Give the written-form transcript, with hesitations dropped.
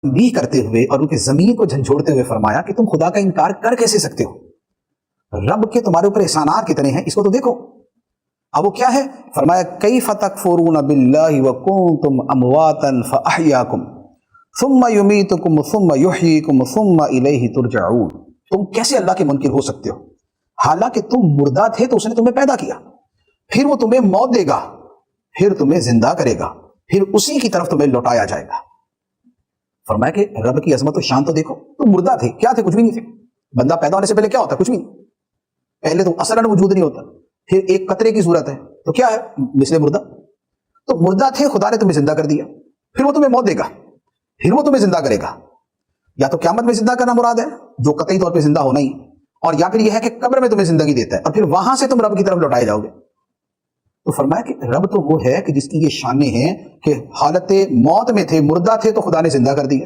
تنبیہ کرتے ہوئے اور ان کی زمین کو جھنجھوڑتے ہوئے فرمایا کہ تم خدا کا انکار کر کیسے سکتے ہو؟ رب کے تمہارے اوپر احسانات کتنے ہیں، اس کو تو دیکھو۔ اب وہ کیا ہے؟ فرمایا کیف تکفرون باللہ وکنتم امواتا فاحیاکم ثم یمیتکم ثم یحییکم ثم الیہ ترجعون۔ تم کیسے اللہ کے منکر ہو سکتے ہو؟ حالانکہ تم مردہ تھے تو اس نے تمہیں پیدا کیا، پھر وہ تمہیں موت دے گا، پھر تمہیں زندہ کرے گا، پھر اسی کی طرف تمہیں لوٹایا جائے گا۔ فرمایا کہ رب کی عظمت و شان تو دیکھو، تم مردہ تھے، کیا تھے؟ کچھ بھی نہیں تھے۔ بندہ پیدا ہونے سے پہلے کیا ہوتا ہے؟ کچھ بھی نہیں، پہلے تو اصلاً وجود نہیں ہوتا، پھر ایک قطرے کی صورت ہے تو کیا ہے؟ مثل مردہ۔ تو مردہ تھے، خدا نے تمہیں زندہ کر دیا، پھر وہ تمہیں موت دے گا، پھر وہ تمہیں زندہ کرے گا۔ یا تو قیامت میں زندہ کرنا مراد ہے، جو قطعی طور پہ زندہ ہونا ہی، اور یا پھر یہ ہے کہ قبر میں تمہیں زندگی دیتا ہے اور پھر وہاں سے تم رب کی طرف لوٹائے جاؤ گے۔ تو فرمایا کہ رب تو وہ ہے کہ جس کی یہ شانیں ہیں کہ حالت موت میں تھے، مردہ تھے تو خدا نے زندہ کر دیا،